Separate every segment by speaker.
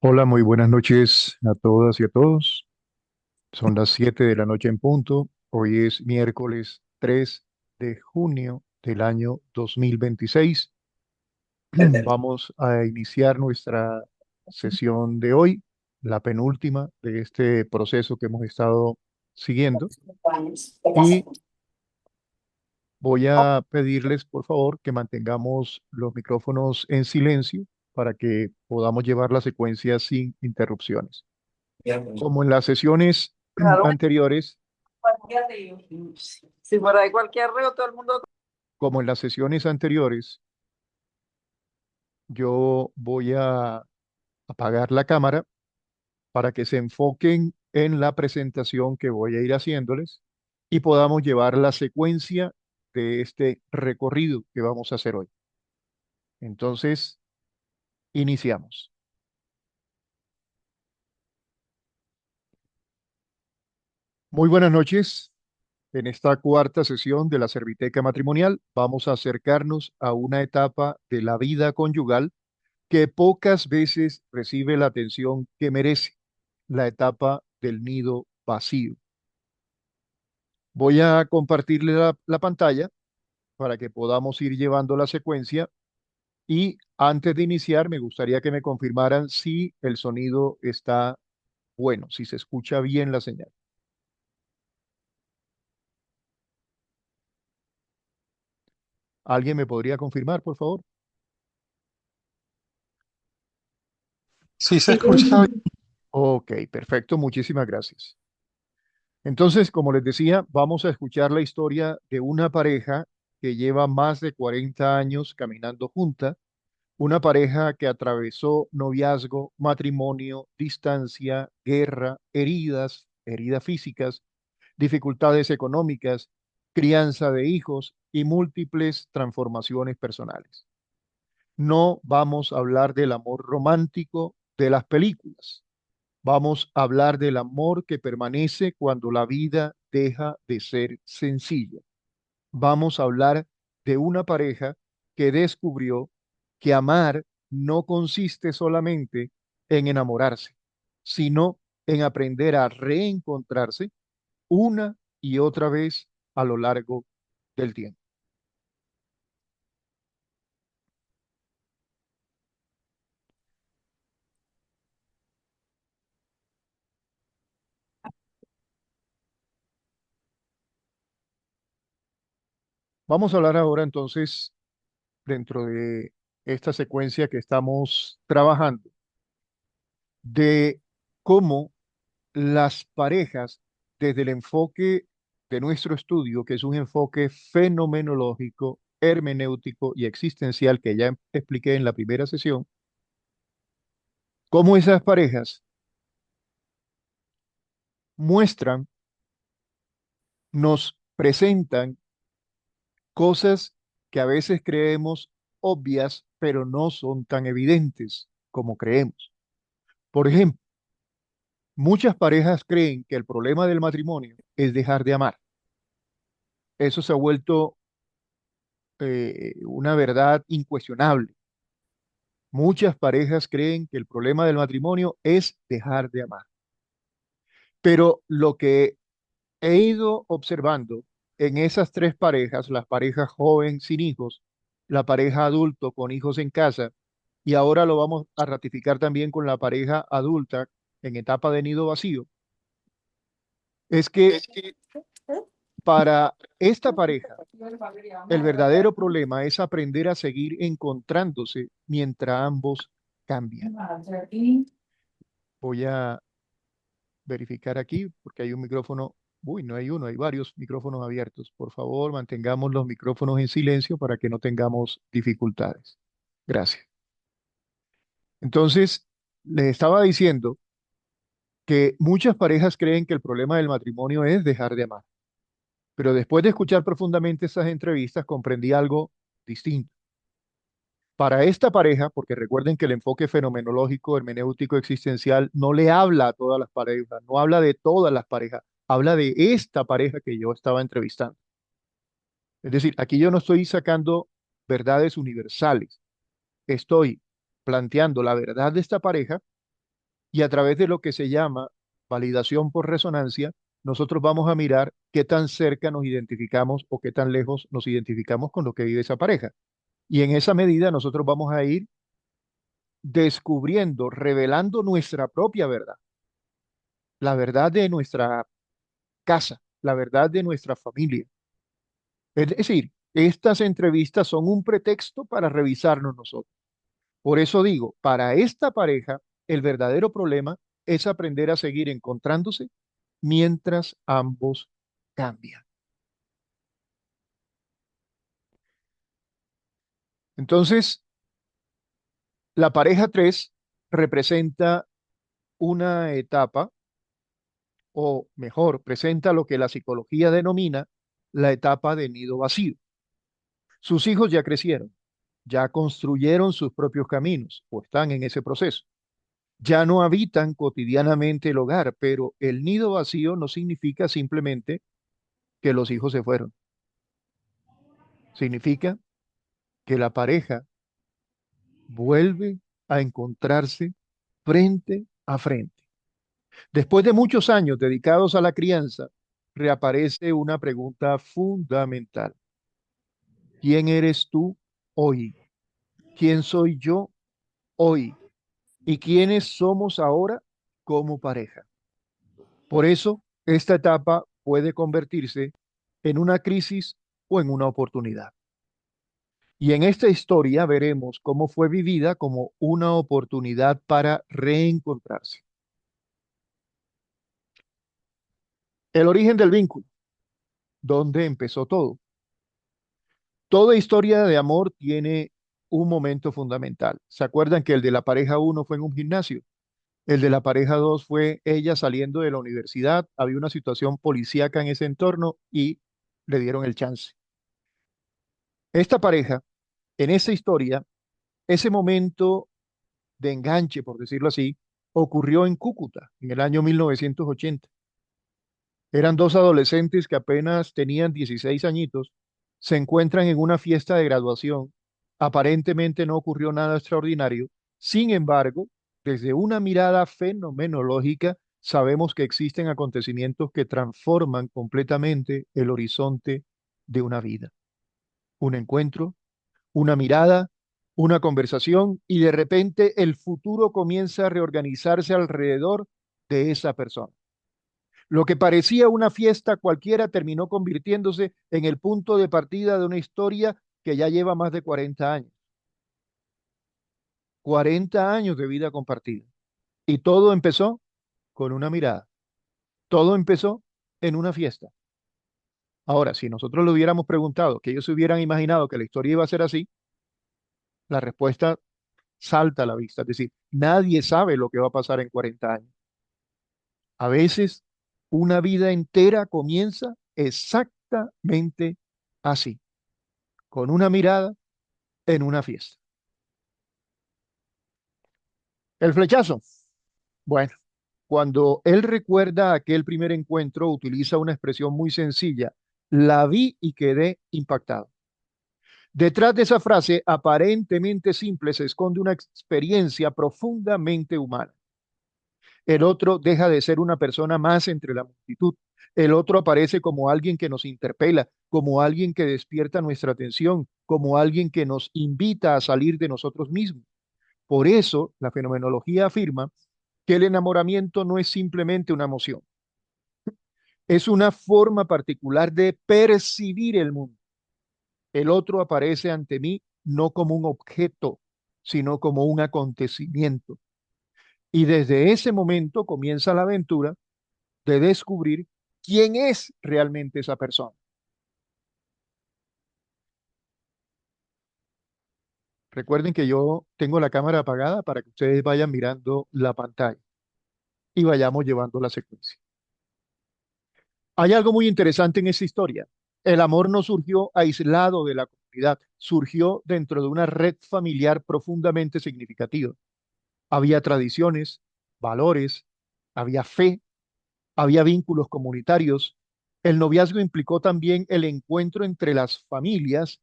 Speaker 1: Hola, muy buenas noches a todas y a todos. Son las 7 de la noche en punto. Hoy es miércoles 3 de junio del año 2026. Vamos a iniciar nuestra sesión de hoy, la penúltima de este proceso que hemos estado siguiendo. Y voy a pedirles, por favor, que mantengamos los micrófonos en silencio para que podamos llevar la secuencia sin interrupciones. Como en las sesiones
Speaker 2: Claro,
Speaker 1: anteriores,
Speaker 2: cualquier río. Si fuera de cualquier río, todo el mundo.
Speaker 1: como en las sesiones anteriores, yo voy a apagar la cámara para que se enfoquen en la presentación que voy a ir haciéndoles y podamos llevar la secuencia de este recorrido que vamos a hacer hoy. Entonces, iniciamos. Muy buenas noches. En esta cuarta sesión de la Serviteca Matrimonial vamos a acercarnos a una etapa de la vida conyugal que pocas veces recibe la atención que merece, la etapa del nido vacío. Voy a compartirle la pantalla para que podamos ir llevando la secuencia y antes de iniciar me gustaría que me confirmaran si el sonido está bueno, si se escucha bien la señal. ¿Alguien me podría confirmar, por favor?
Speaker 3: Sí, se
Speaker 2: Sí,
Speaker 3: escucha bien.
Speaker 1: Ok, perfecto, muchísimas gracias. Entonces, como les decía, vamos a escuchar la historia de una pareja que lleva más de 40 años caminando junta, una pareja que atravesó noviazgo, matrimonio, distancia, guerra, heridas físicas, dificultades económicas, crianza de hijos y múltiples transformaciones personales. No vamos a hablar del amor romántico de las películas. Vamos a hablar del amor que permanece cuando la vida deja de ser sencilla. Vamos a hablar de una pareja que descubrió que amar no consiste solamente en enamorarse, sino en aprender a reencontrarse una y otra vez a lo largo del tiempo. Vamos a hablar ahora entonces, dentro de esta secuencia que estamos trabajando, de cómo las parejas, desde el enfoque de nuestro estudio, que es un enfoque fenomenológico, hermenéutico y existencial que ya expliqué en la primera sesión, cómo esas parejas muestran, nos presentan cosas que a veces creemos obvias, pero no son tan evidentes como creemos. Por ejemplo, muchas parejas creen que el problema del matrimonio es dejar de amar. Eso se ha vuelto una verdad incuestionable. Muchas parejas creen que el problema del matrimonio es dejar de amar. Pero lo que he ido observando en esas tres parejas, las parejas joven sin hijos, la pareja adulto con hijos en casa, y ahora lo vamos a ratificar también con la pareja adulta en etapa de nido vacío, es que para esta pareja el verdadero problema es aprender a seguir encontrándose mientras ambos cambian. Voy a verificar aquí porque hay un micrófono. Uy, no hay uno, hay varios micrófonos abiertos. Por favor, mantengamos los micrófonos en silencio para que no tengamos dificultades. Gracias. Entonces, les estaba diciendo que muchas parejas creen que el problema del matrimonio es dejar de amar, pero después de escuchar profundamente esas entrevistas comprendí algo distinto. Para esta pareja, porque recuerden que el enfoque fenomenológico, hermenéutico, existencial no le habla a todas las parejas, no habla de todas las parejas, habla de esta pareja que yo estaba entrevistando. Es decir, aquí yo no estoy sacando verdades universales, estoy planteando la verdad de esta pareja y a través de lo que se llama validación por resonancia, nosotros vamos a mirar qué tan cerca nos identificamos o qué tan lejos nos identificamos con lo que vive esa pareja. Y en esa medida nosotros vamos a ir descubriendo, revelando nuestra propia verdad, la verdad de nuestra casa, la verdad de nuestra familia. Es decir, estas entrevistas son un pretexto para revisarnos nosotros. Por eso digo, para esta pareja, el verdadero problema es aprender a seguir encontrándose mientras ambos cambian. Entonces, la pareja 3 representa una etapa, o mejor, presenta lo que la psicología denomina la etapa de nido vacío. Sus hijos ya crecieron, ya construyeron sus propios caminos o están en ese proceso. Ya no habitan cotidianamente el hogar, pero el nido vacío no significa simplemente que los hijos se fueron. Significa que la pareja vuelve a encontrarse frente a frente. Después de muchos años dedicados a la crianza, reaparece una pregunta fundamental. ¿Quién eres tú hoy? ¿Quién soy yo hoy? ¿Y quiénes somos ahora como pareja? Por eso, esta etapa puede convertirse en una crisis o en una oportunidad. Y en esta historia veremos cómo fue vivida como una oportunidad para reencontrarse. El origen del vínculo, ¿dónde empezó todo? Toda historia de amor tiene un momento fundamental. ¿Se acuerdan que el de la pareja uno fue en un gimnasio? El de la pareja 2 fue ella saliendo de la universidad, había una situación policíaca en ese entorno y le dieron el chance. Esta pareja, en esa historia, ese momento de enganche, por decirlo así, ocurrió en Cúcuta en el año 1980. Eran dos adolescentes que apenas tenían 16 añitos, se encuentran en una fiesta de graduación. Aparentemente no ocurrió nada extraordinario. Sin embargo, desde una mirada fenomenológica, sabemos que existen acontecimientos que transforman completamente el horizonte de una vida. Un encuentro, una mirada, una conversación y de repente el futuro comienza a reorganizarse alrededor de esa persona. Lo que parecía una fiesta cualquiera terminó convirtiéndose en el punto de partida de una historia que ya lleva más de 40 años. 40 años de vida compartida. Y todo empezó con una mirada. Todo empezó en una fiesta. Ahora, si nosotros le hubiéramos preguntado que ellos se hubieran imaginado que la historia iba a ser así, la respuesta salta a la vista. Es decir, nadie sabe lo que va a pasar en 40 años. A veces una vida entera comienza exactamente así, con una mirada en una fiesta. El flechazo. Bueno, cuando él recuerda aquel primer encuentro, utiliza una expresión muy sencilla. La vi y quedé impactado. Detrás de esa frase aparentemente simple se esconde una experiencia profundamente humana. El otro deja de ser una persona más entre la multitud. El otro aparece como alguien que nos interpela, como alguien que despierta nuestra atención, como alguien que nos invita a salir de nosotros mismos. Por eso, la fenomenología afirma que el enamoramiento no es simplemente una emoción, es una forma particular de percibir el mundo. El otro aparece ante mí no como un objeto, sino como un acontecimiento. Y desde ese momento comienza la aventura de descubrir quién es realmente esa persona. Recuerden que yo tengo la cámara apagada para que ustedes vayan mirando la pantalla y vayamos llevando la secuencia. Hay algo muy interesante en esa historia. El amor no surgió aislado de la comunidad, surgió dentro de una red familiar profundamente significativa. Había tradiciones, valores, había fe, había vínculos comunitarios. El noviazgo implicó también el encuentro entre las familias,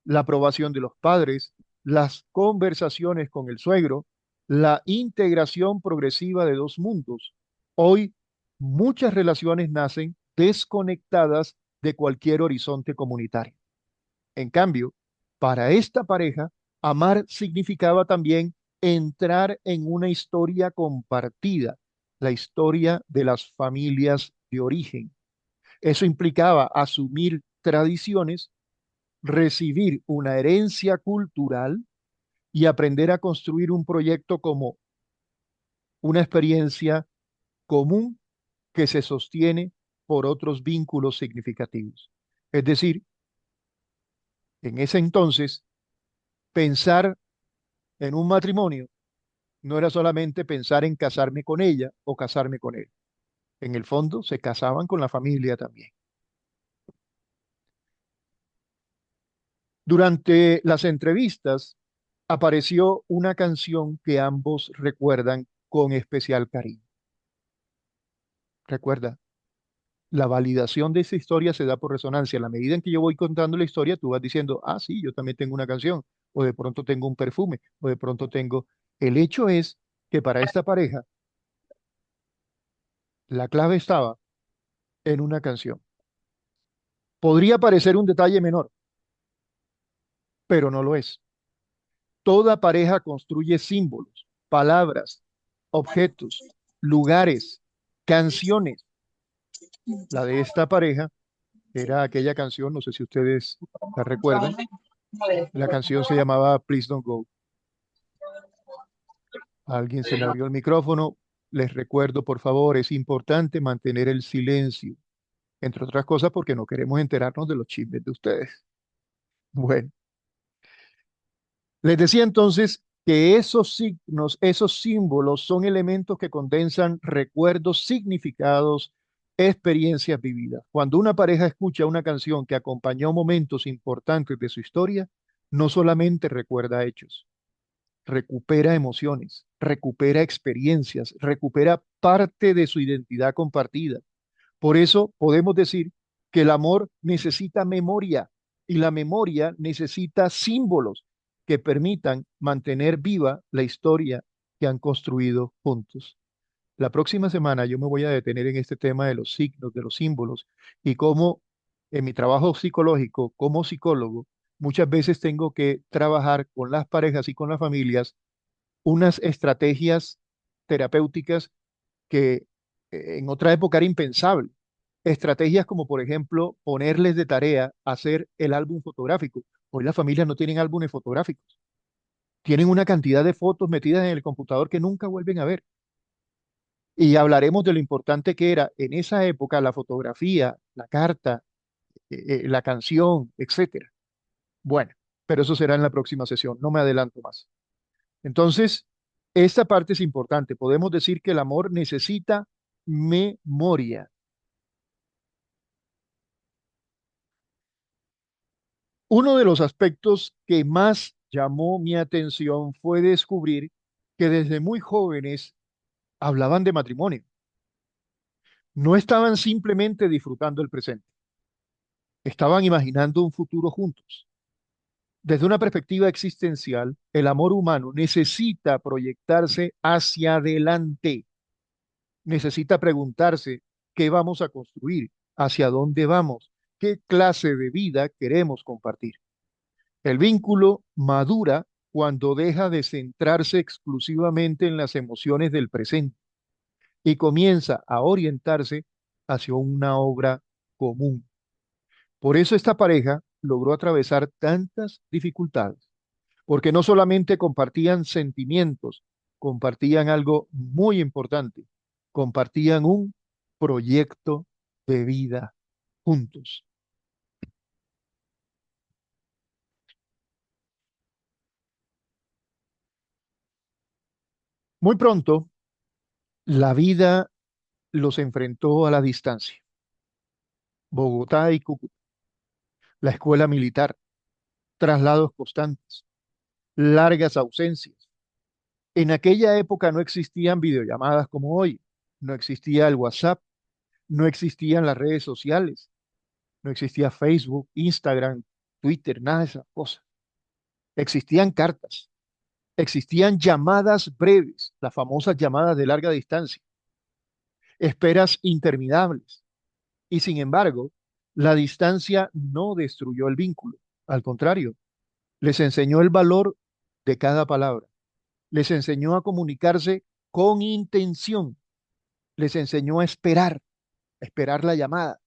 Speaker 1: la aprobación de los padres, las conversaciones con el suegro, la integración progresiva de dos mundos. Hoy, muchas relaciones nacen desconectadas de cualquier horizonte comunitario. En cambio, para esta pareja, amar significaba también entrar en una historia compartida, la historia de las familias de origen. Eso implicaba asumir tradiciones, recibir una herencia cultural y aprender a construir un proyecto como una experiencia común que se sostiene por otros vínculos significativos. Es decir, en ese entonces, pensar en un matrimonio no era solamente pensar en casarme con ella o casarme con él. En el fondo, se casaban con la familia también. Durante las entrevistas apareció una canción que ambos recuerdan con especial cariño. Recuerda, la validación de esa historia se da por resonancia. A la medida en que yo voy contando la historia, tú vas diciendo, ah, sí, yo también tengo una canción, o de pronto tengo un perfume, o de pronto tengo... El hecho es que para esta pareja, la clave estaba en una canción. Podría parecer un detalle menor, pero no lo es. Toda pareja construye símbolos, palabras, objetos, lugares, canciones. La de esta pareja era aquella canción, no sé si ustedes la recuerdan, la canción se llamaba Please Don't Go. A alguien se le abrió el micrófono. Les recuerdo, por favor, es importante mantener el silencio, entre otras cosas porque no queremos enterarnos de los chismes de ustedes. Bueno, les decía entonces que esos signos, esos símbolos son elementos que condensan recuerdos, significados, experiencias vividas. Cuando una pareja escucha una canción que acompañó momentos importantes de su historia, no solamente recuerda hechos, recupera emociones, recupera experiencias, recupera parte de su identidad compartida. Por eso podemos decir que el amor necesita memoria y la memoria necesita símbolos que permitan mantener viva la historia que han construido juntos. La próxima semana yo me voy a detener en este tema de los signos, de los símbolos y cómo en mi trabajo psicológico como psicólogo muchas veces tengo que trabajar con las parejas y con las familias unas estrategias terapéuticas que en otra época era impensable. Estrategias como, por ejemplo, ponerles de tarea hacer el álbum fotográfico. Hoy las familias no tienen álbumes fotográficos. Tienen una cantidad de fotos metidas en el computador que nunca vuelven a ver. Y hablaremos de lo importante que era en esa época la fotografía, la carta, la canción, etcétera. Bueno, pero eso será en la próxima sesión. No me adelanto más. Entonces, esta parte es importante. Podemos decir que el amor necesita memoria. Uno de los aspectos que más llamó mi atención fue descubrir que desde muy jóvenes hablaban de matrimonio. No estaban simplemente disfrutando el presente, estaban imaginando un futuro juntos. Desde una perspectiva existencial, el amor humano necesita proyectarse hacia adelante, necesita preguntarse qué vamos a construir, hacia dónde vamos, qué clase de vida queremos compartir. El vínculo madura cuando deja de centrarse exclusivamente en las emociones del presente y comienza a orientarse hacia una obra común. Por eso esta pareja logró atravesar tantas dificultades, porque no solamente compartían sentimientos, compartían algo muy importante, compartían un proyecto de vida juntos. Muy pronto, la vida los enfrentó a la distancia. Bogotá y Cúcuta, la escuela militar, traslados constantes, largas ausencias. En aquella época no existían videollamadas como hoy, no existía el WhatsApp, no existían las redes sociales, no existía Facebook, Instagram, Twitter, nada de esas cosas. Existían cartas, Existían llamadas breves, las famosas llamadas de larga distancia, esperas interminables. Y sin embargo, la distancia no destruyó el vínculo. Al contrario, les enseñó el valor de cada palabra. Les enseñó a comunicarse con intención. Les enseñó a esperar la llamada.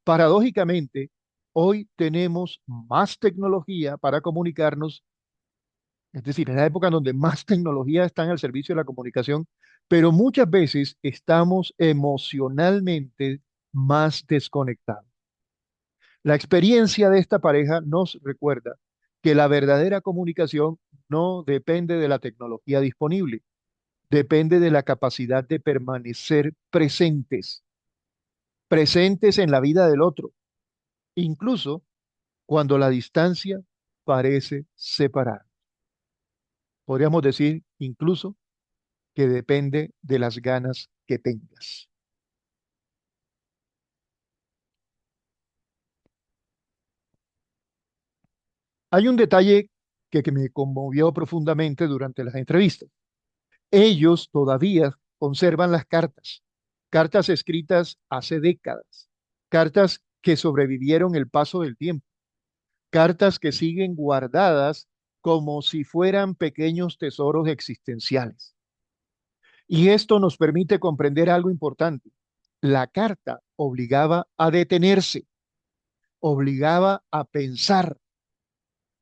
Speaker 1: Paradójicamente, hoy tenemos más tecnología para comunicarnos, es decir, en la época en donde más tecnología está al servicio de la comunicación, pero muchas veces estamos emocionalmente más desconectados. La experiencia de esta pareja nos recuerda que la verdadera comunicación no depende de la tecnología disponible, depende de la capacidad de permanecer presentes, presentes en la vida del otro, incluso cuando la distancia parece separar. Podríamos decir incluso que depende de las ganas que tengas. Hay un detalle que me conmovió profundamente durante las entrevistas. Ellos todavía conservan las cartas, cartas escritas hace décadas, cartas que sobrevivieron el paso del tiempo, cartas que siguen guardadas como si fueran pequeños tesoros existenciales. Y esto nos permite comprender algo importante. La carta obligaba a detenerse, obligaba a pensar,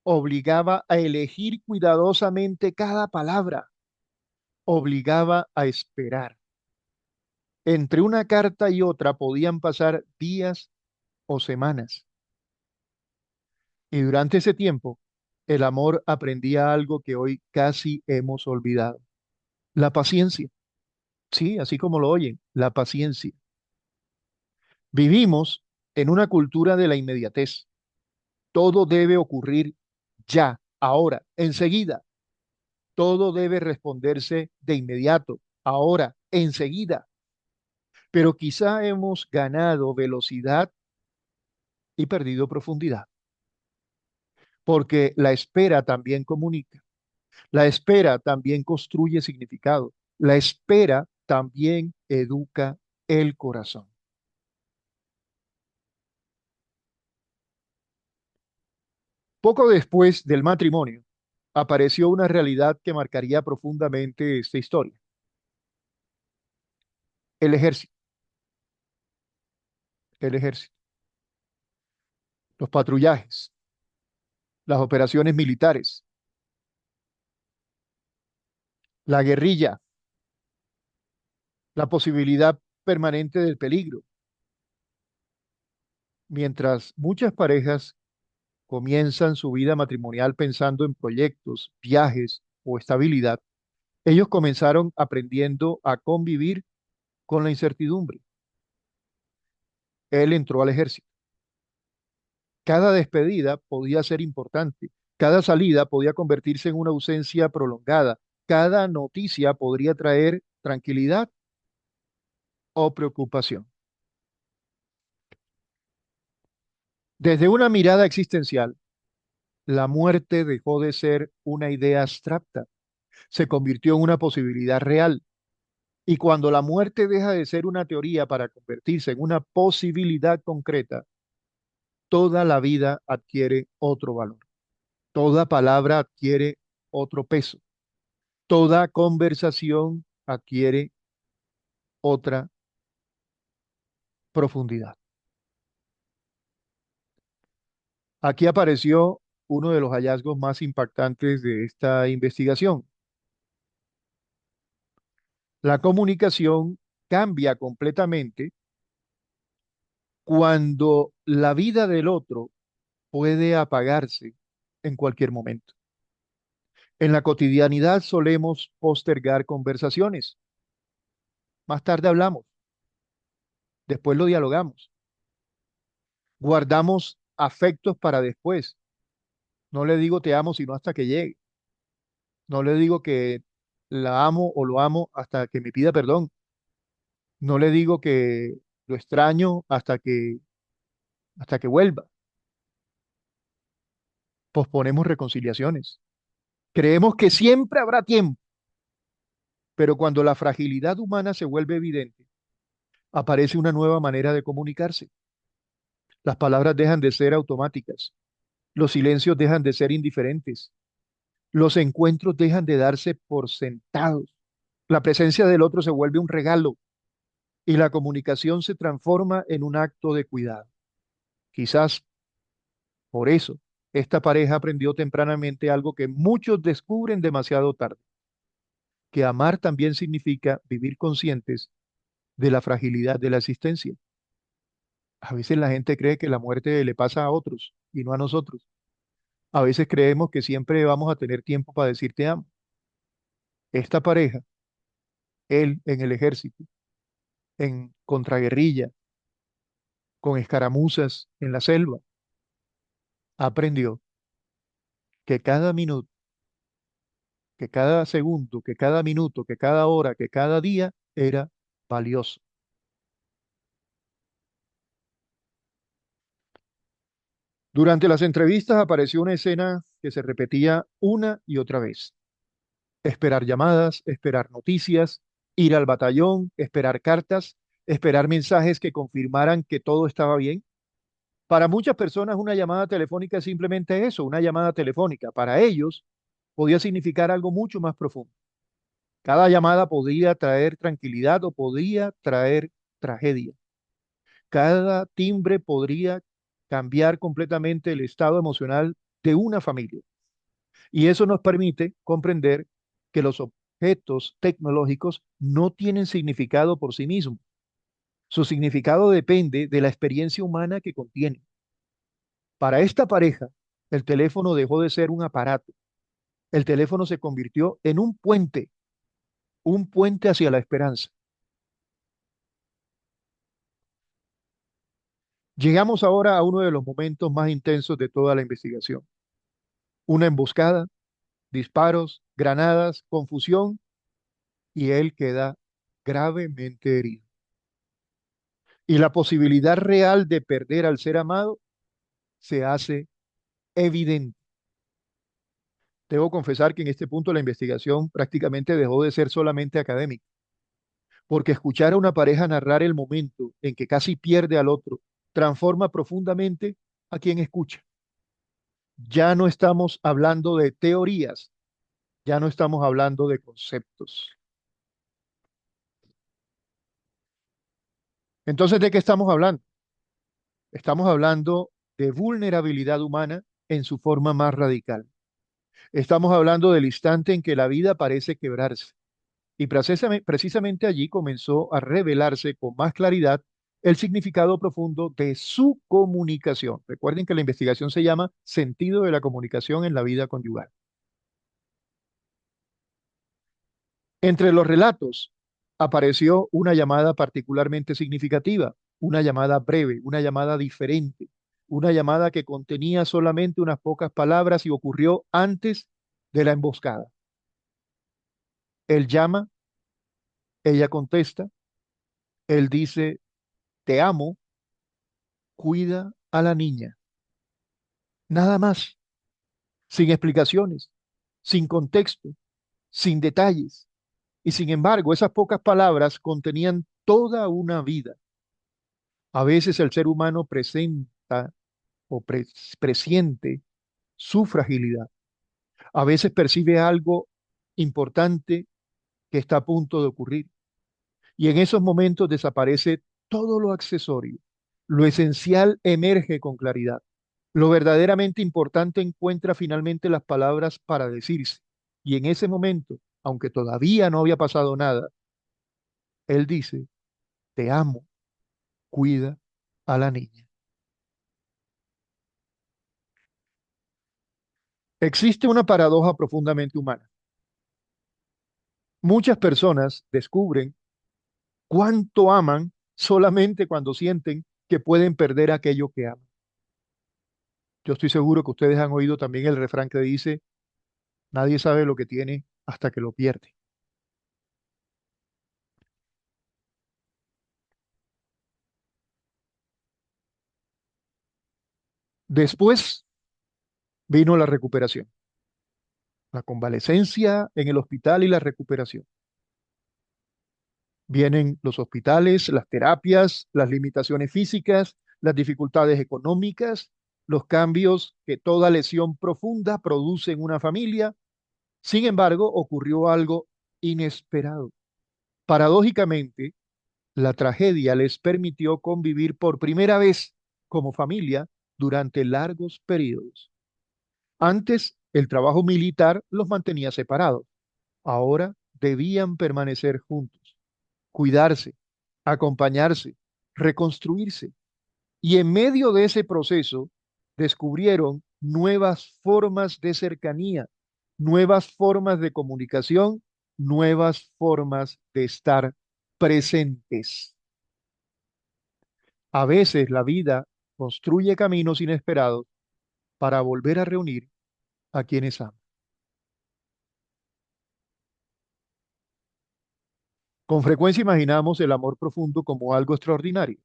Speaker 1: obligaba a elegir cuidadosamente cada palabra, obligaba a esperar. Entre una carta y otra podían pasar días o semanas. Y durante ese tiempo, el amor aprendía algo que hoy casi hemos olvidado. La paciencia. Sí, así como lo oyen, la paciencia. Vivimos en una cultura de la inmediatez. Todo debe ocurrir ya, ahora, enseguida. Todo debe responderse de inmediato, ahora, enseguida. Pero quizá hemos ganado velocidad y perdido profundidad, porque la espera también comunica, la espera también construye significado, la espera también educa el corazón. Poco después del matrimonio, apareció una realidad que marcaría profundamente esta historia: el ejército, el ejército, los patrullajes, las operaciones militares, la guerrilla, la posibilidad permanente del peligro. Mientras muchas parejas comienzan su vida matrimonial pensando en proyectos, viajes o estabilidad, ellos comenzaron aprendiendo a convivir con la incertidumbre. Él entró al ejército. Cada despedida podía ser importante, cada salida podía convertirse en una ausencia prolongada, cada noticia podría traer tranquilidad o preocupación. Desde una mirada existencial, la muerte dejó de ser una idea abstracta, se convirtió en una posibilidad real. Y cuando la muerte deja de ser una teoría para convertirse en una posibilidad concreta, toda la vida adquiere otro valor, toda palabra adquiere otro peso, toda conversación adquiere otra profundidad. Aquí apareció uno de los hallazgos más impactantes de esta investigación. La comunicación cambia completamente cuando la vida del otro puede apagarse en cualquier momento. En la cotidianidad solemos postergar conversaciones. Más tarde hablamos, después lo dialogamos. Guardamos afectos para después. No le digo te amo sino hasta que llegue. No le digo que la amo o lo amo hasta que me pida perdón. No le digo que lo extraño hasta que vuelva. Posponemos reconciliaciones. Creemos que siempre habrá tiempo, pero cuando la fragilidad humana se vuelve evidente, aparece una nueva manera de comunicarse. Las palabras dejan de ser automáticas, los silencios dejan de ser indiferentes, los encuentros dejan de darse por sentados, la presencia del otro se vuelve un regalo y la comunicación se transforma en un acto de cuidado. Quizás por eso esta pareja aprendió tempranamente algo que muchos descubren demasiado tarde, que amar también significa vivir conscientes de la fragilidad de la existencia. A veces la gente cree que la muerte le pasa a otros y no a nosotros. A veces creemos que siempre vamos a tener tiempo para decir te amo. Esta pareja, él en el ejército, en contraguerrilla, con escaramuzas en la selva, aprendió que cada minuto, que cada segundo, que cada minuto, que cada hora, que cada día era valioso. Durante las entrevistas apareció una escena que se repetía una y otra vez. Esperar llamadas, esperar noticias, ir al batallón, esperar cartas, esperar mensajes que confirmaran que todo estaba bien. Para muchas personas una llamada telefónica es simplemente eso, una llamada telefónica. Para ellos podía significar algo mucho más profundo. Cada llamada podía traer tranquilidad o podía traer tragedia. Cada timbre podría cambiar completamente el estado emocional de una familia. Y eso nos permite comprender que los objetos tecnológicos no tienen significado por sí mismos. Su significado depende de la experiencia humana que contienen. Para esta pareja, el teléfono dejó de ser un aparato. El teléfono se convirtió en un puente hacia la esperanza. Llegamos ahora a uno de los momentos más intensos de toda la investigación. Una emboscada, disparos, granadas, confusión y él queda gravemente herido. Y la posibilidad real de perder al ser amado se hace evidente. Debo confesar que en este punto la investigación prácticamente dejó de ser solamente académica, porque escuchar a una pareja narrar el momento en que casi pierde al otro transforma profundamente a quien escucha. Ya no estamos hablando de teorías, ya no estamos hablando de conceptos. Entonces, ¿de qué estamos hablando? Estamos hablando de vulnerabilidad humana en su forma más radical. Estamos hablando del instante en que la vida parece quebrarse. Y precisamente allí comenzó a revelarse con más claridad el significado profundo de su comunicación. Recuerden que la investigación se llama Sentido de la comunicación en la vida conyugal. Entre los relatos apareció una llamada particularmente significativa, una llamada breve, una llamada diferente, una llamada que contenía solamente unas pocas palabras y ocurrió antes de la emboscada. Él llama, ella contesta, él dice, te amo, cuida a la niña. Nada más, sin explicaciones, sin contexto, sin detalles. Y sin embargo, esas pocas palabras contenían toda una vida. A veces el ser humano presenta o presiente su fragilidad. A veces percibe algo importante que está a punto de ocurrir. Y en esos momentos desaparece todo lo accesorio. Lo esencial emerge con claridad. Lo verdaderamente importante encuentra finalmente las palabras para decirse. Y en ese momento, aunque todavía no había pasado nada, él dice, te amo, cuida a la niña. Existe una paradoja profundamente humana. Muchas personas descubren cuánto aman solamente cuando sienten que pueden perder aquello que aman. Yo estoy seguro que ustedes han oído también el refrán que dice, nadie sabe lo que tiene hasta que lo pierde. Después vino la recuperación. la convalecencia en el hospital y la recuperación. Vienen los hospitales, las terapias, las limitaciones físicas, las dificultades económicas, los cambios que toda lesión profunda produce en una familia. Sin embargo, ocurrió algo inesperado. Paradójicamente, la tragedia les permitió convivir por primera vez como familia durante largos periodos. Antes, el trabajo militar los mantenía separados. Ahora debían permanecer juntos, cuidarse, acompañarse, reconstruirse. Y en medio de ese proceso descubrieron nuevas formas de cercanía, nuevas formas de comunicación, nuevas formas de estar presentes. A veces la vida construye caminos inesperados para volver a reunir a quienes aman. Con frecuencia imaginamos el amor profundo como algo extraordinario.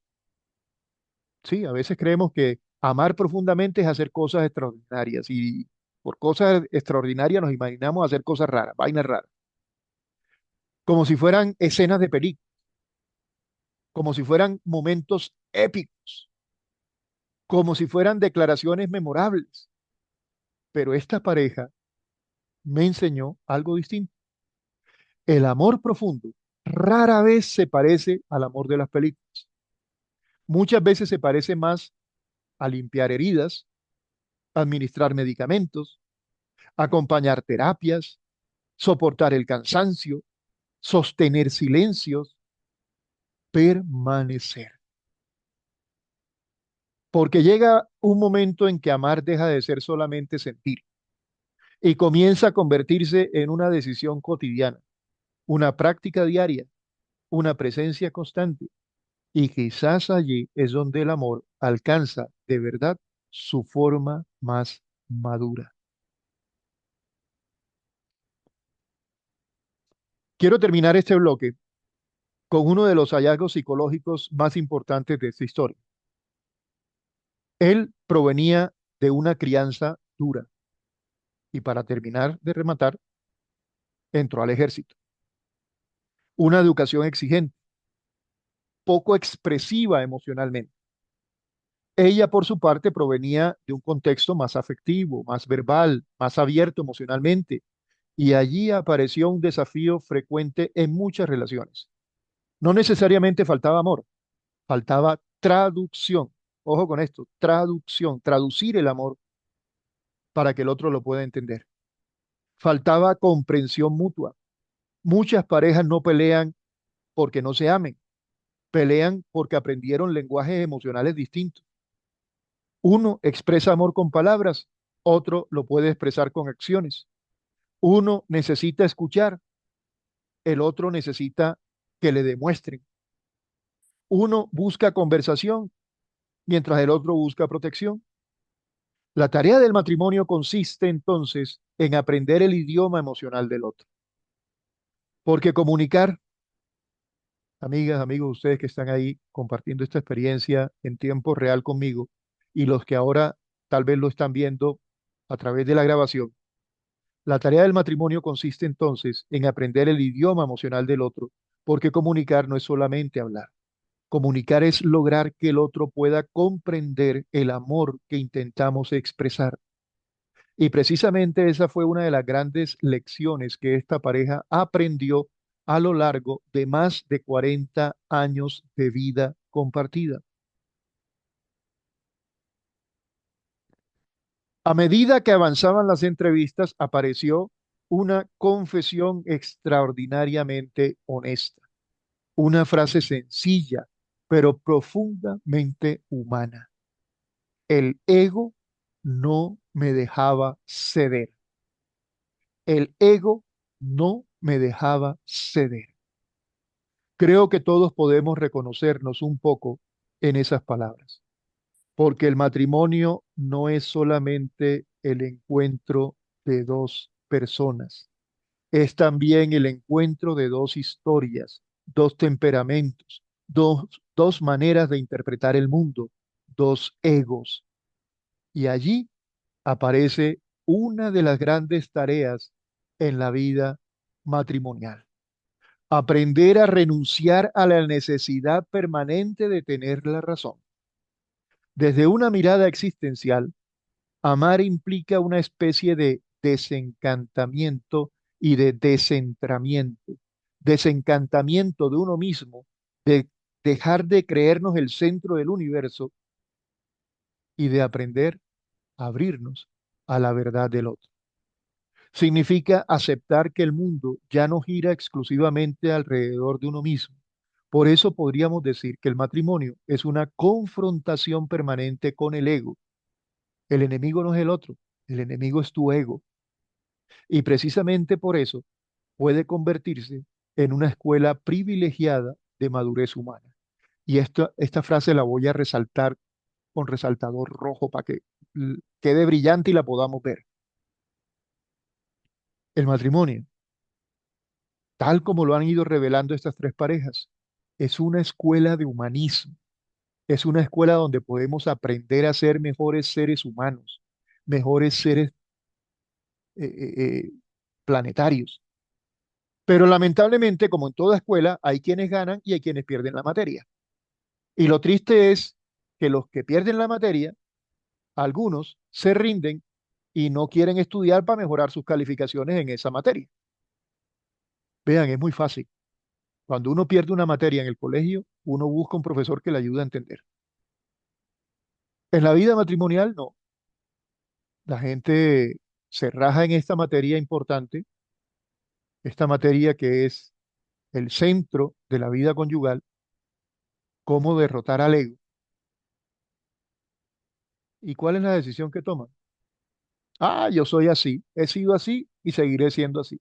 Speaker 1: Sí, a veces creemos que amar profundamente es hacer cosas extraordinarias y por cosas extraordinarias nos imaginamos hacer cosas raras, vainas raras, como si fueran escenas de película, como si fueran momentos épicos, como si fueran declaraciones memorables. Pero esta pareja me enseñó algo distinto. El amor profundo rara vez se parece al amor de las películas. Muchas veces se parece más a limpiar heridas, administrar medicamentos, acompañar terapias, soportar el cansancio, sostener silencios, permanecer. Porque llega un momento en que amar deja de ser solamente sentir y comienza a convertirse en una decisión cotidiana, una práctica diaria, una presencia constante. Y quizás allí es donde el amor alcanza de verdad su forma más madura. Quiero terminar este bloque con uno de los hallazgos psicológicos más importantes de esta historia. Él provenía de una crianza dura y para terminar de rematar, entró al ejército. Una educación exigente, poco expresiva emocionalmente. Ella, por su parte, provenía de un contexto más afectivo, más verbal, más abierto emocionalmente, y allí apareció un desafío frecuente en muchas relaciones. No necesariamente faltaba amor, faltaba traducción. Ojo con esto, traducción, traducir el amor para que el otro lo pueda entender. Faltaba comprensión mutua. Muchas parejas no pelean porque no se amen, pelean porque aprendieron lenguajes emocionales distintos. Uno expresa amor con palabras, otro lo puede expresar con acciones. Uno necesita escuchar, el otro necesita que le demuestren. Uno busca conversación, mientras el otro busca protección. La tarea del matrimonio consiste entonces en aprender el idioma emocional del otro, porque comunicar, amigas, amigos, ustedes que están ahí compartiendo esta experiencia en tiempo real conmigo y los que ahora tal vez lo están viendo a través de la grabación, la tarea del matrimonio consiste entonces en aprender el idioma emocional del otro, porque comunicar no es solamente hablar. Comunicar es lograr que el otro pueda comprender el amor que intentamos expresar. Y precisamente esa fue una de las grandes lecciones que esta pareja aprendió a lo largo de más de 40 años de vida compartida. A medida que avanzaban las entrevistas, apareció una confesión extraordinariamente honesta, una frase sencilla, pero profundamente humana. El ego no me dejaba ceder. El ego no me dejaba ceder. Creo que todos podemos reconocernos un poco en esas palabras, porque el matrimonio no es solamente el encuentro de dos personas, es también el encuentro de dos historias, dos temperamentos, dos maneras de interpretar el mundo, dos egos. Y allí aparece una de las grandes tareas en la vida matrimonial. Aprender a renunciar a la necesidad permanente de tener la razón. Desde una mirada existencial, amar implica una especie de desencantamiento y de descentramiento. Desencantamiento de uno mismo, de dejar de creernos el centro del universo y de aprender a abrirnos a la verdad del otro. Significa aceptar que el mundo ya no gira exclusivamente alrededor de uno mismo. Por eso podríamos decir que el matrimonio es una confrontación permanente con el ego. El enemigo no es el otro, el enemigo es tu ego. Y precisamente por eso puede convertirse en una escuela privilegiada de madurez humana. Y esta frase la voy a resaltar con resaltador rojo para que quede brillante y la podamos ver. El matrimonio, tal como lo han ido revelando estas tres parejas, es una escuela de humanismo, es una escuela donde podemos aprender a ser mejores seres humanos, mejores seres eh, eh, eh, planetarios. Pero lamentablemente, como en toda escuela, hay quienes ganan y hay quienes pierden la materia. Y lo triste es que los que pierden la materia, algunos se rinden y no quieren estudiar para mejorar sus calificaciones en esa materia. Vean, es muy fácil. Cuando uno pierde una materia en el colegio, uno busca un profesor que le ayude a entender. En la vida matrimonial, no. La gente se raja en esta materia importante, esta materia que es el centro de la vida conyugal, cómo derrotar al ego. ¿Y cuál es la decisión que toman? Ah, yo soy así, he sido así y seguiré siendo así.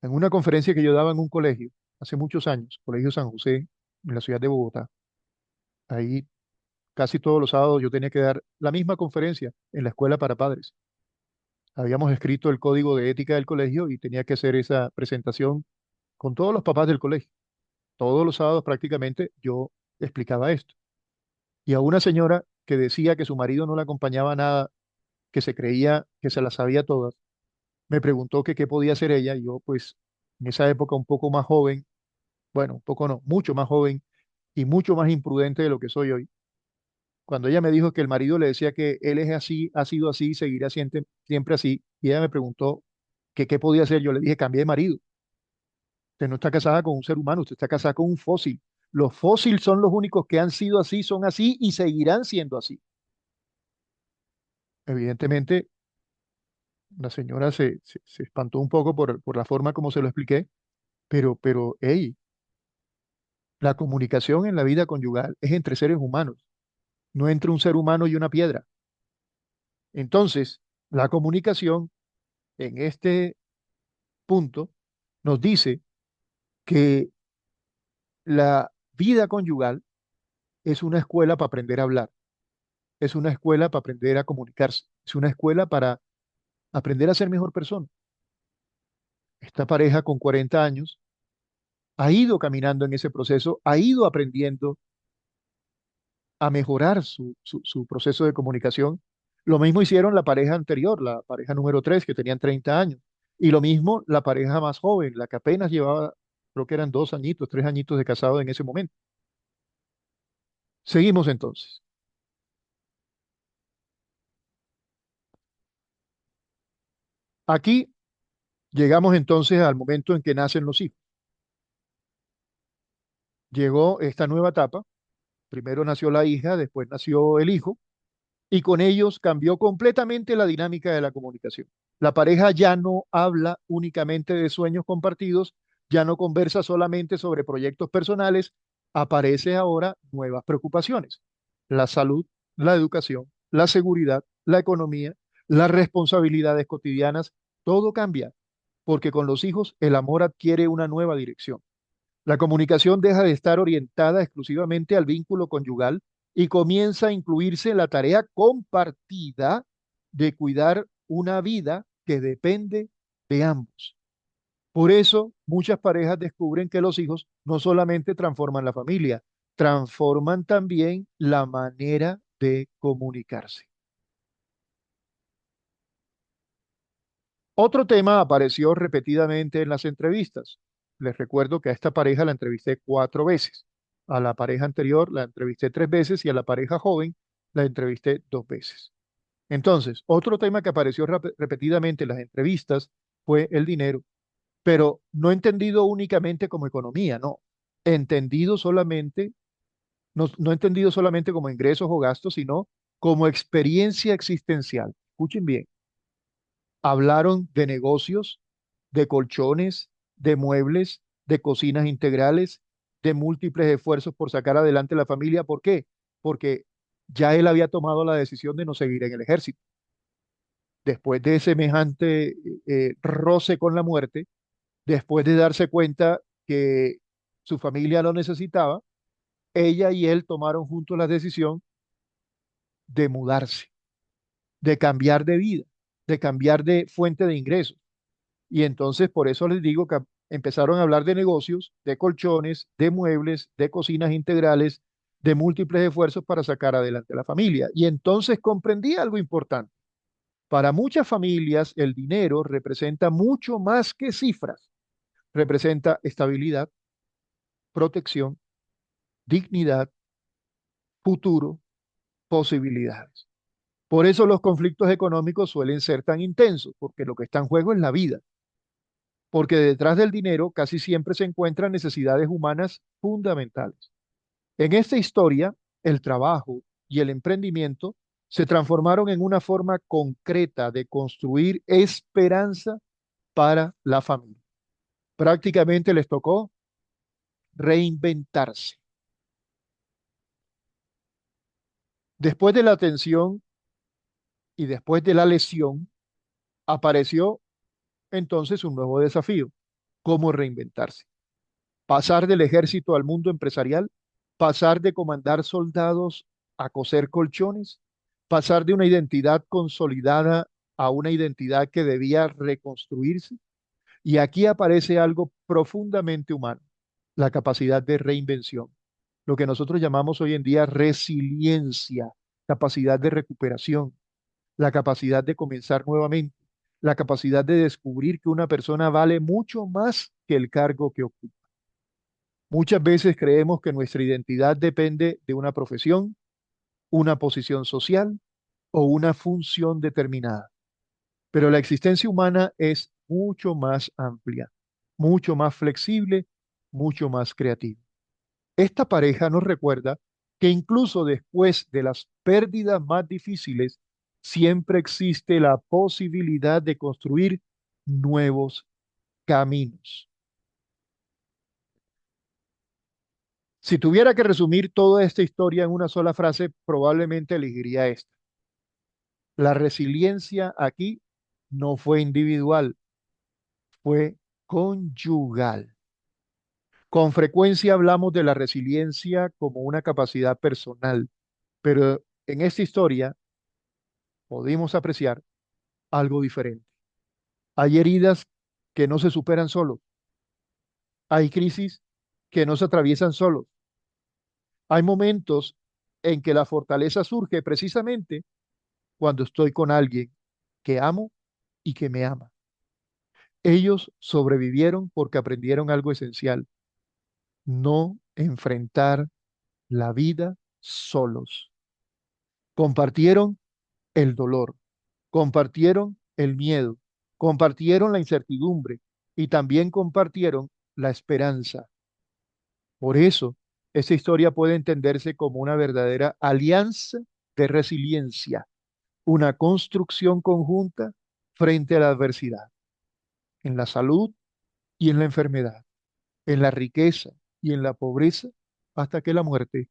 Speaker 1: En una conferencia que yo daba en un colegio hace muchos años, Colegio San José, en la ciudad de Bogotá, ahí casi todos los sábados yo tenía que dar la misma conferencia en la escuela para padres. Habíamos escrito el código de ética del colegio y tenía que hacer esa presentación con todos los papás del colegio. Todos los sábados prácticamente yo explicaba esto. Y a una señora que decía que su marido no la acompañaba a nada, que se creía que se las sabía todas, me preguntó que qué podía hacer ella y yo pues en esa época un poco más joven, bueno, un poco no, mucho más joven y mucho más imprudente de lo que soy hoy. Cuando ella me dijo que el marido le decía que él es así, ha sido así, seguirá siempre así, y ella me preguntó que qué podía hacer, yo le dije, cambie de marido. Usted no está casada con un ser humano, usted está casada con un fósil. Los fósiles son los únicos que han sido así, son así y seguirán siendo así. Evidentemente, la señora se espantó un poco por la forma como se lo expliqué, hey, la comunicación en la vida conyugal es entre seres humanos, no entre un ser humano y una piedra. Entonces, la comunicación en este punto nos dice que la vida conyugal es una escuela para aprender a hablar, es una escuela para aprender a comunicarse, es una escuela para aprender a ser mejor persona. Esta pareja con 40 años ha ido caminando en ese proceso, ha ido aprendiendo a mejorar su proceso de comunicación. Lo mismo hicieron la pareja anterior, la pareja número 3 que tenían 30 años. Y lo mismo la pareja más joven, la que apenas llevaba, creo que eran 2 añitos, 3 añitos de casado en ese momento. Seguimos entonces. Aquí llegamos entonces al momento en que nacen los hijos. Llegó esta nueva etapa. Primero nació la hija, después nació el hijo, y con ellos cambió completamente la dinámica de la comunicación. La pareja ya no habla únicamente de sueños compartidos, ya no conversa solamente sobre proyectos personales, aparece ahora nuevas preocupaciones. La salud, la educación, la seguridad, la economía, las responsabilidades cotidianas, todo cambia, porque con los hijos el amor adquiere una nueva dirección. La comunicación deja de estar orientada exclusivamente al vínculo conyugal y comienza a incluirse en la tarea compartida de cuidar una vida que depende de ambos. Por eso, muchas parejas descubren que los hijos no solamente transforman la familia, transforman también la manera de comunicarse. Otro tema apareció repetidamente en las entrevistas. Les recuerdo que a esta pareja la entrevisté 4 veces. A la pareja anterior la entrevisté 3 veces y a la pareja joven la entrevisté 2 veces. Entonces, otro tema que apareció repetidamente en las entrevistas fue el dinero, pero no entendido únicamente como economía, no. Entendido solamente, no entendido solamente como ingresos o gastos, sino como experiencia existencial. Escuchen bien, hablaron de negocios, de colchones, de muebles, de cocinas integrales, de múltiples esfuerzos por sacar adelante la familia. ¿Por qué? Porque ya él había tomado la decisión de no seguir en el ejército. Después de semejante roce con la muerte, después de darse cuenta que su familia lo necesitaba, ella y él tomaron juntos la decisión de mudarse, de cambiar de vida, de cambiar de fuente de ingresos. Y entonces por eso les digo que empezaron a hablar de negocios, de colchones, de muebles, de cocinas integrales, de múltiples esfuerzos para sacar adelante a la familia. Y entonces comprendí algo importante. Para muchas familias el dinero representa mucho más que cifras. Representa estabilidad, protección, dignidad, futuro, posibilidades. Por eso los conflictos económicos suelen ser tan intensos, porque lo que está en juego es la vida, porque detrás del dinero casi siempre se encuentran necesidades humanas fundamentales. En esta historia, el trabajo y el emprendimiento se transformaron en una forma concreta de construir esperanza para la familia. Prácticamente les tocó reinventarse. Después de la tensión y después de la lesión, apareció entonces un nuevo desafío: cómo reinventarse. Pasar del ejército al mundo empresarial, pasar de comandar soldados a coser colchones, pasar de una identidad consolidada a una identidad que debía reconstruirse. Y aquí aparece algo profundamente humano: la capacidad de reinvención, lo que nosotros llamamos hoy en día resiliencia, capacidad de recuperación, la capacidad de comenzar nuevamente, la capacidad de descubrir que una persona vale mucho más que el cargo que ocupa. Muchas veces creemos que nuestra identidad depende de una profesión, una posición social o una función determinada, pero la existencia humana es mucho más amplia, mucho más flexible, mucho más creativa. Esta pareja nos recuerda que incluso después de las pérdidas más difíciles, siempre existe la posibilidad de construir nuevos caminos. Si tuviera que resumir toda esta historia en una sola frase, probablemente elegiría esta: la resiliencia aquí no fue individual, fue conyugal. Con frecuencia hablamos de la resiliencia como una capacidad personal, pero en esta historia pudimos apreciar algo diferente. Hay heridas que no se superan solos, hay crisis que no se atraviesan solos, hay momentos en que la fortaleza surge precisamente cuando estoy con alguien que amo y que me ama. Ellos sobrevivieron porque aprendieron algo esencial: no enfrentar la vida solos. Compartieron el dolor, compartieron el miedo, compartieron la incertidumbre y también compartieron la esperanza. Por eso, esta historia puede entenderse como una verdadera alianza de resiliencia, una construcción conjunta frente a la adversidad, en la salud y en la enfermedad, en la riqueza y en la pobreza, hasta que la muerte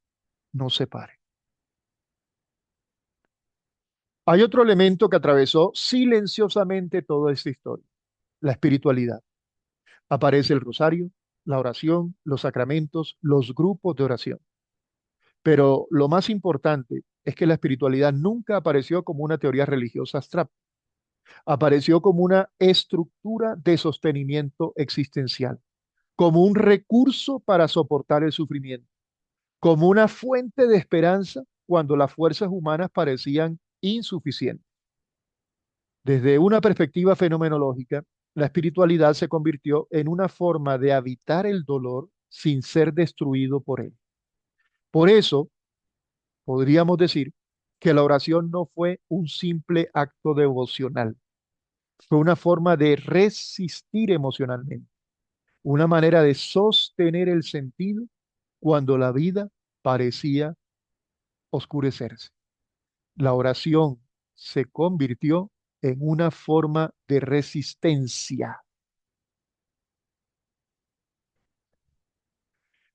Speaker 1: nos separe. Hay otro elemento que atravesó silenciosamente toda esta historia: la espiritualidad. Aparece el rosario, la oración, los sacramentos, los grupos de oración. Pero lo más importante es que la espiritualidad nunca apareció como una teoría religiosa abstracta, apareció como una estructura de sostenimiento existencial, como un recurso para soportar el sufrimiento, como una fuente de esperanza cuando las fuerzas humanas parecían insuficientes. Desde una perspectiva fenomenológica, la espiritualidad se convirtió en una forma de habitar el dolor sin ser destruido por él. Por eso, podríamos decir que la oración no fue un simple acto devocional, fue una forma de resistir emocionalmente, una manera de sostener el sentido cuando la vida parecía oscurecerse. La oración se convirtió en una forma de resistencia.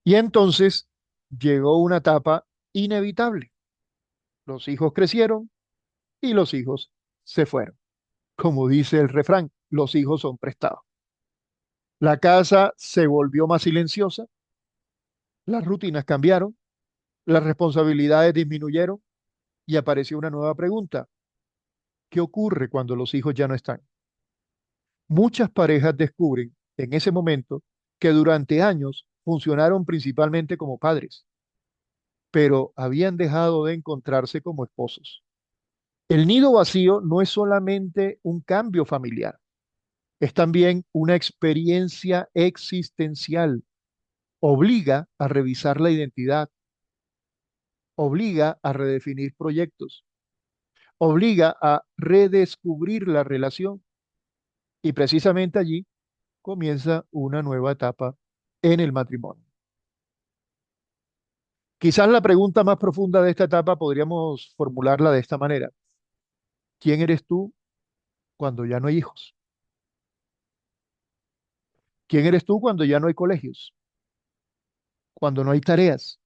Speaker 1: Y entonces llegó una etapa inevitable. Los hijos crecieron y los hijos se fueron. Como dice el refrán, los hijos son prestados. La casa se volvió más silenciosa, las rutinas cambiaron, las responsabilidades disminuyeron y apareció una nueva pregunta. ¿Qué ocurre cuando los hijos ya no están? Muchas parejas descubren en ese momento que durante años funcionaron principalmente como padres, pero habían dejado de encontrarse como esposos. El nido vacío no es solamente un cambio familiar, es también una experiencia existencial. Obliga a revisar la identidad, obliga a redefinir proyectos, obliga a redescubrir la relación y precisamente allí comienza una nueva etapa en el matrimonio. Quizás la pregunta más profunda de esta etapa podríamos formularla de esta manera. ¿Quién eres tú cuando ya no hay hijos? ¿Quién eres tú cuando ya no hay colegios? Cuando no hay tareas,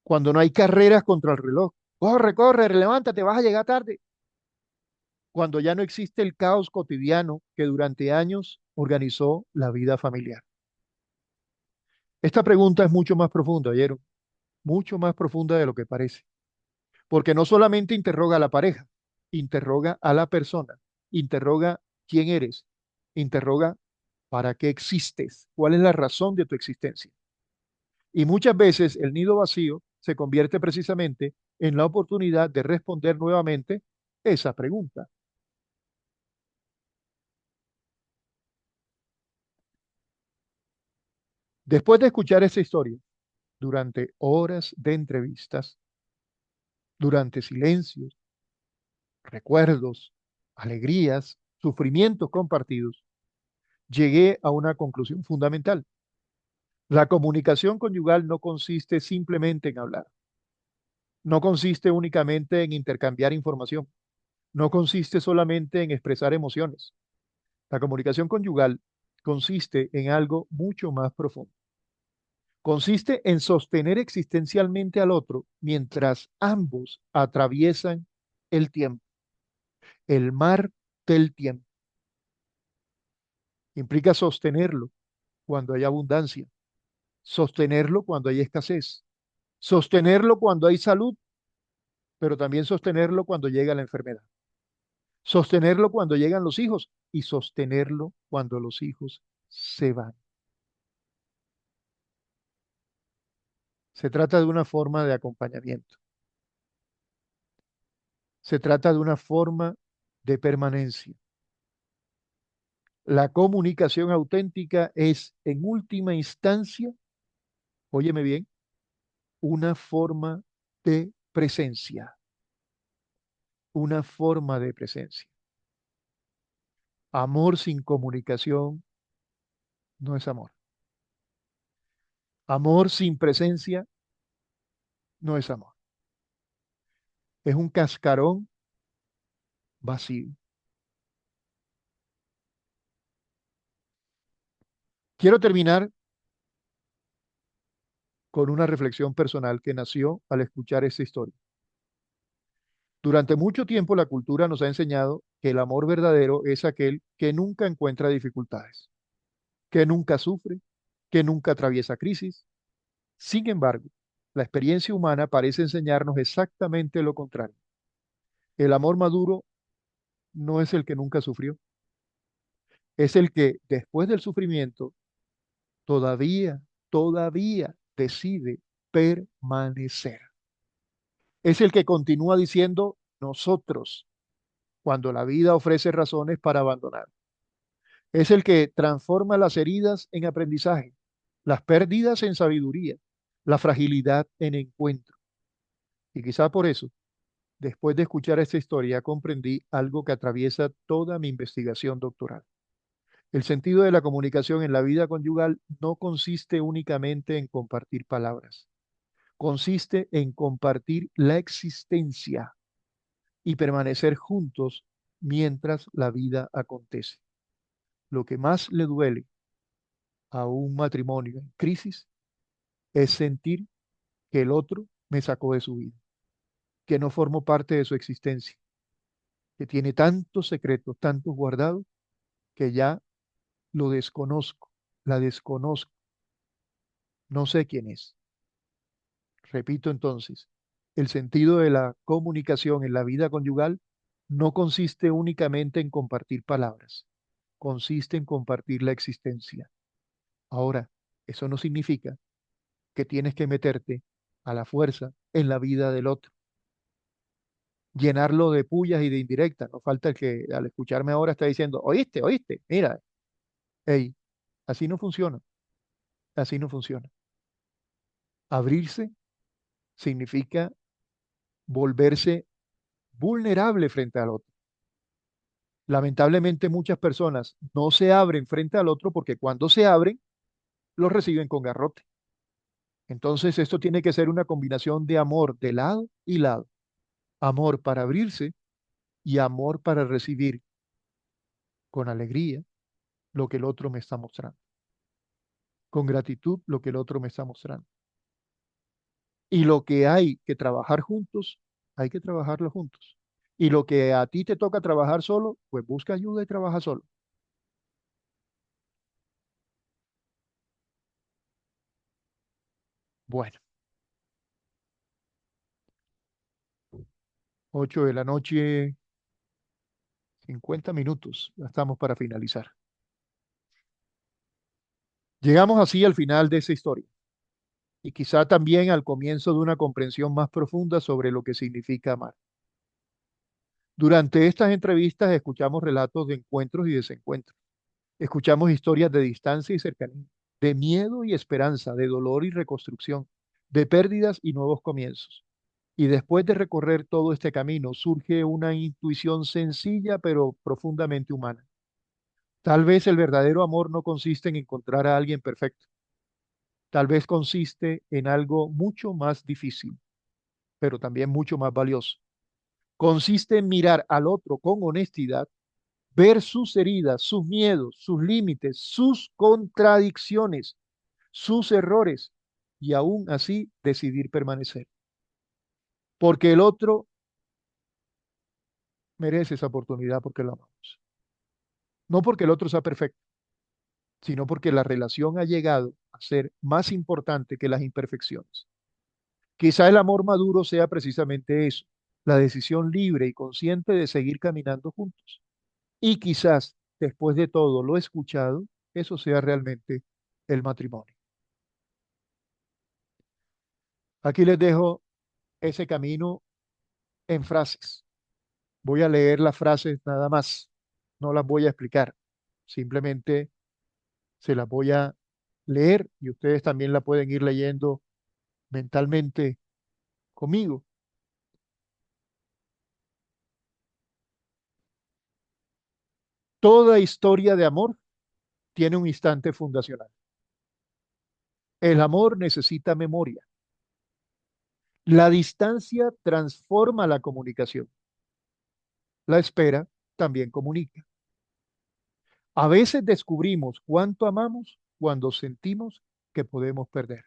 Speaker 1: cuando no hay carreras contra el reloj. Corre, corre, levántate, vas a llegar tarde. Cuando ya no existe el caos cotidiano que durante años organizó la vida familiar. Esta pregunta es mucho más profunda, ¿oyeron? Mucho más profunda de lo que parece, porque no solamente interroga a la pareja, interroga a la persona, interroga quién eres, interroga para qué existes, cuál es la razón de tu existencia. Y muchas veces el nido vacío se convierte precisamente en la oportunidad de responder nuevamente esa pregunta. Después de escuchar esa historia, durante horas de entrevistas, durante silencios, recuerdos, alegrías, sufrimientos compartidos, llegué a una conclusión fundamental. La comunicación conyugal no consiste simplemente en hablar, no consiste únicamente en intercambiar información, no consiste solamente en expresar emociones. La comunicación conyugal consiste en algo mucho más profundo. Consiste en sostener existencialmente al otro mientras ambos atraviesan el tiempo, el mar del tiempo. Implica sostenerlo cuando hay abundancia, sostenerlo cuando hay escasez, sostenerlo cuando hay salud, pero también sostenerlo cuando llega la enfermedad, sostenerlo cuando llegan los hijos y sostenerlo cuando los hijos se van. Se trata de una forma de acompañamiento, se trata de una forma de permanencia. La comunicación auténtica es, en última instancia, óyeme bien, una forma de presencia, una forma de presencia. Amor sin comunicación no es amor. Amor sin presencia no es amor. Es un cascarón vacío. Quiero terminar con una reflexión personal que nació al escuchar esta historia. Durante mucho tiempo la cultura nos ha enseñado que el amor verdadero es aquel que nunca encuentra dificultades, que nunca sufre, que nunca atraviesa crisis. Sin embargo, la experiencia humana parece enseñarnos exactamente lo contrario. El amor maduro no es el que nunca sufrió, es el que después del sufrimiento todavía decide permanecer. Es el que continúa diciendo nosotros, cuando la vida ofrece razones para abandonar. Es el que transforma las heridas en aprendizaje, las pérdidas en sabiduría, la fragilidad en encuentro. Y quizá por eso, después de escuchar esta historia, comprendí algo que atraviesa toda mi investigación doctoral. El sentido de la comunicación en la vida conyugal no consiste únicamente en compartir palabras, consiste en compartir la existencia y permanecer juntos mientras la vida acontece. Lo que más le duele a un matrimonio en crisis es sentir que el otro me sacó de su vida, que no formo parte de su existencia, que tiene tantos secretos, tantos guardados, que ya lo desconozco, la desconozco, no sé quién es. Repito entonces, el sentido de la comunicación en la vida conyugal no consiste únicamente en compartir palabras, consiste en compartir la existencia. Ahora, eso no significa que tienes que meterte a la fuerza en la vida del otro, llenarlo de pullas y de indirectas. No falta el que al escucharme ahora está diciendo, oíste, oíste, mira, hey, así no funciona, así no funciona. Abrirse significa volverse vulnerable frente al otro. Lamentablemente muchas personas no se abren frente al otro porque cuando se abren, los reciben con garrote. Entonces esto tiene que ser una combinación de amor de lado y lado. Amor para abrirse y amor para recibir con alegría lo que el otro me está mostrando. Con gratitud lo que el otro me está mostrando. Y lo que hay que trabajar juntos, hay que trabajarlo juntos. Y lo que a ti te toca trabajar solo, pues busca ayuda y trabaja solo. Bueno, 8 de la noche, 50 minutos. Ya estamos para finalizar. Llegamos así al final de esa historia y quizá también al comienzo de una comprensión más profunda sobre lo que significa amar. Durante estas entrevistas escuchamos relatos de encuentros y desencuentros. Escuchamos historias de distancia y cercanía, de miedo y esperanza, de dolor y reconstrucción, de pérdidas y nuevos comienzos. Y después de recorrer todo este camino, surge una intuición sencilla pero profundamente humana. Tal vez el verdadero amor no consiste en encontrar a alguien perfecto. Tal vez consiste en algo mucho más difícil, pero también mucho más valioso. Consiste en mirar al otro con honestidad, ver sus heridas, sus miedos, sus límites, sus contradicciones, sus errores y aún así decidir permanecer. Porque el otro merece esa oportunidad porque lo amamos. No porque el otro sea perfecto, sino porque la relación ha llegado a ser más importante que las imperfecciones. Quizá el amor maduro sea precisamente eso, la decisión libre y consciente de seguir caminando juntos. Y quizás, después de todo lo escuchado, eso sea realmente el matrimonio. Aquí les dejo ese camino en frases. Voy a leer las frases nada más, no las voy a explicar, simplemente se las voy a leer y ustedes también la pueden ir leyendo mentalmente conmigo. Toda historia de amor tiene un instante fundacional. El amor necesita memoria. La distancia transforma la comunicación. La espera también comunica. A veces descubrimos cuánto amamos cuando sentimos que podemos perder.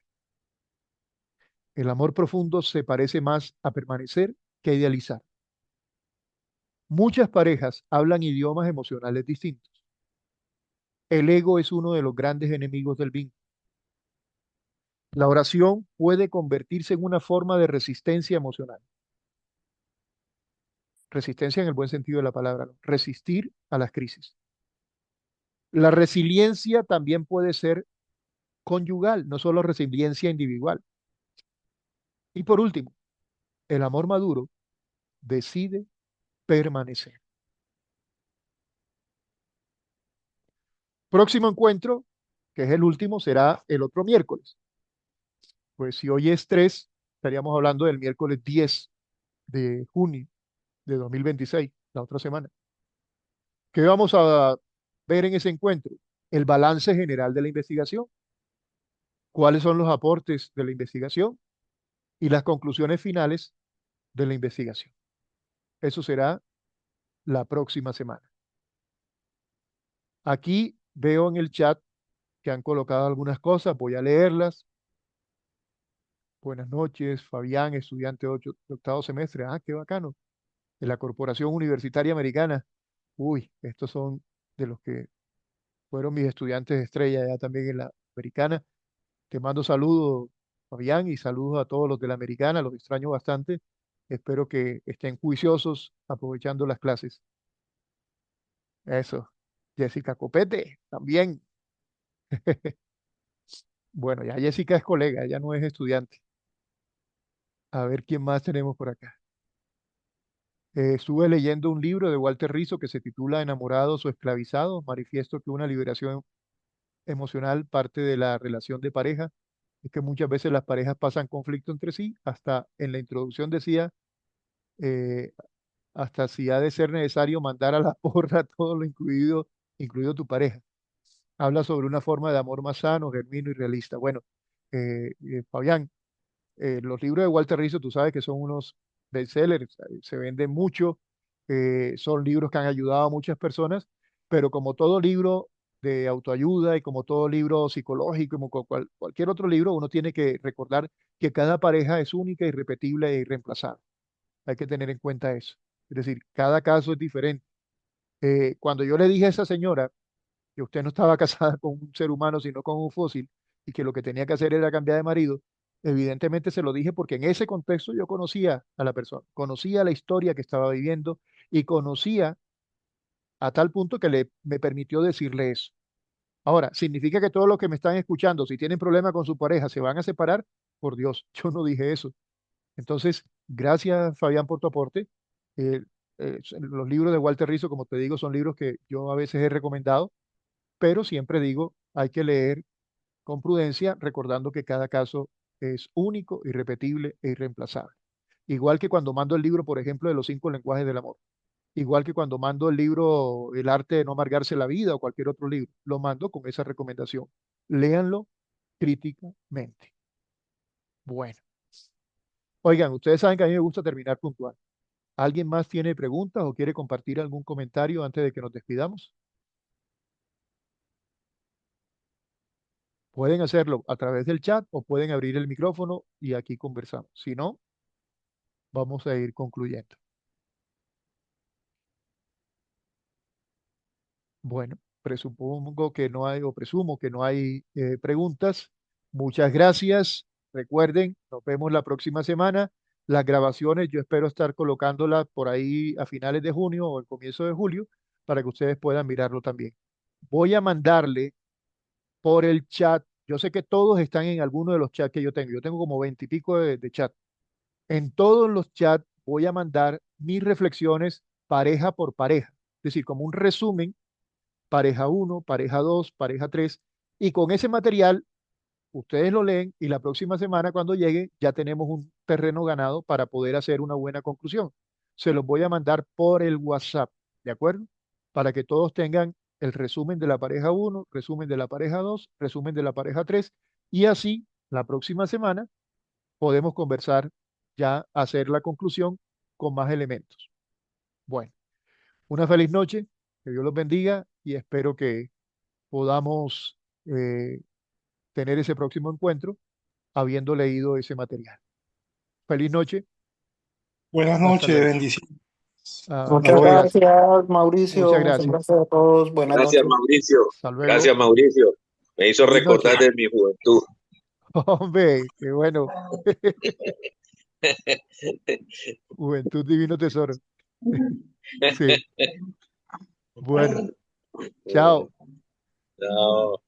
Speaker 1: El amor profundo se parece más a permanecer que a idealizar. Muchas parejas hablan idiomas emocionales distintos. El ego es uno de los grandes enemigos del vínculo. La oración puede convertirse en una forma de resistencia emocional. Resistencia en el buen sentido de la palabra, ¿no? Resistir a las crisis. La resiliencia también puede ser conyugal, no solo resiliencia individual. Y por último, el amor maduro decide permanecer. Próximo encuentro, que es el último, será el otro miércoles. Pues si hoy es 3, estaríamos hablando del miércoles 10 de junio de 2026, la otra semana. ¿Qué vamos a ver en ese encuentro? El balance general de la investigación, cuáles son los aportes de la investigación y las conclusiones finales de la investigación. Eso será la próxima semana. Aquí veo en el chat que han colocado algunas cosas, voy a leerlas. Buenas noches, Fabián, estudiante de octavo semestre. Ah, qué bacano. De la Corporación Universitaria Americana. Uy, estos son de los que fueron mis estudiantes de estrella ya también en la americana. Te mando saludos, Fabián, y saludos a todos los de la americana, los extraño bastante. Espero que estén juiciosos aprovechando las clases. Eso. Jessica Copete, también. Bueno, ya Jessica es colega, ella no es estudiante. A ver quién más tenemos por acá. Estuve leyendo un libro de Walter Rizzo que se titula Enamorados o esclavizados. Manifiesto que una liberación emocional parte de la relación de pareja. Es que muchas veces las parejas pasan conflicto entre sí. Hasta en la introducción decía, eh, hasta si ha de ser necesario mandar a la porra todo lo incluido, incluido tu pareja. Habla sobre una forma de amor más sano, genuino y realista. Bueno, Fabián, los libros de Walter Rizzo, tú sabes que son unos bestsellers, se venden mucho, son libros que han ayudado a muchas personas, pero como todo libro de autoayuda y como todo libro psicológico, como cualquier otro libro, uno tiene que recordar que cada pareja es única, irrepetible e irreemplazable. Hay que tener en cuenta eso. Es decir, cada caso es diferente. Cuando yo le dije a esa señora que usted no estaba casada con un ser humano, sino con un fósil, y que lo que tenía que hacer era cambiar de marido, evidentemente se lo dije porque en ese contexto yo conocía a la persona, conocía la historia que estaba viviendo y conocía a tal punto que me permitió decirle eso. Ahora, ¿significa que todos los que me están escuchando, si tienen problema con su pareja, se van a separar? Por Dios, yo no dije eso. Entonces, gracias Fabián por tu aporte. Eh, los libros de Walter Rizzo, como te digo, son libros que yo a veces he recomendado, pero siempre digo, hay que leer con prudencia, recordando que cada caso es único, irrepetible e irreemplazable. Igual que cuando mando el libro, por ejemplo, de los 5 lenguajes del amor. Igual que cuando mando el libro El arte de no amargarse la vida o cualquier otro libro, lo mando con esa recomendación. Léanlo críticamente. Bueno, oigan, ustedes saben que a mí me gusta terminar puntual. ¿Alguien más tiene preguntas o quiere compartir algún comentario antes de que nos despidamos? Pueden hacerlo a través del chat o pueden abrir el micrófono y aquí conversamos. Si no, vamos a ir concluyendo. Bueno, presupongo que no hay, o presumo que no hay preguntas. Muchas gracias. Recuerden, nos vemos la próxima semana. Las grabaciones, yo espero estar colocándolas por ahí a finales de junio o el comienzo de julio para que ustedes puedan mirarlo también. Voy a mandarle por el chat. Yo sé que todos están en alguno de los chats que yo tengo. Yo tengo como 20 y pico de chat. En todos los chats voy a mandar mis reflexiones pareja por pareja, es decir, como un resumen, pareja uno, pareja 2, pareja 3, y con ese material ustedes lo leen y la próxima semana cuando llegue ya tenemos un terreno ganado para poder hacer una buena conclusión. Se los voy a mandar por el WhatsApp, ¿de acuerdo? Para que todos tengan el resumen de la pareja uno, resumen de la pareja 2, resumen de la pareja 3, y así la próxima semana podemos conversar, ya hacer la conclusión con más elementos. Bueno, una feliz noche, que Dios los bendiga y espero que podamos eh, tener ese próximo encuentro habiendo leído ese material. Feliz noche,
Speaker 3: Buenas
Speaker 1: hasta
Speaker 3: noches,
Speaker 1: luego.
Speaker 3: bendiciones.
Speaker 1: A
Speaker 4: Muchas
Speaker 1: ustedes,
Speaker 4: gracias,
Speaker 1: muchas
Speaker 4: Mauricio. Un
Speaker 1: gracias.
Speaker 4: abrazo a todos. Buenas
Speaker 5: Gracias,
Speaker 4: noches.
Speaker 5: Mauricio.
Speaker 1: Hasta luego.
Speaker 5: Gracias, Mauricio. Me hizo
Speaker 1: Feliz
Speaker 5: recordar
Speaker 1: noche.
Speaker 5: de mi juventud.
Speaker 1: Hombre, qué bueno. Juventud Divino Tesoro. Sí, bueno, chao.
Speaker 5: No.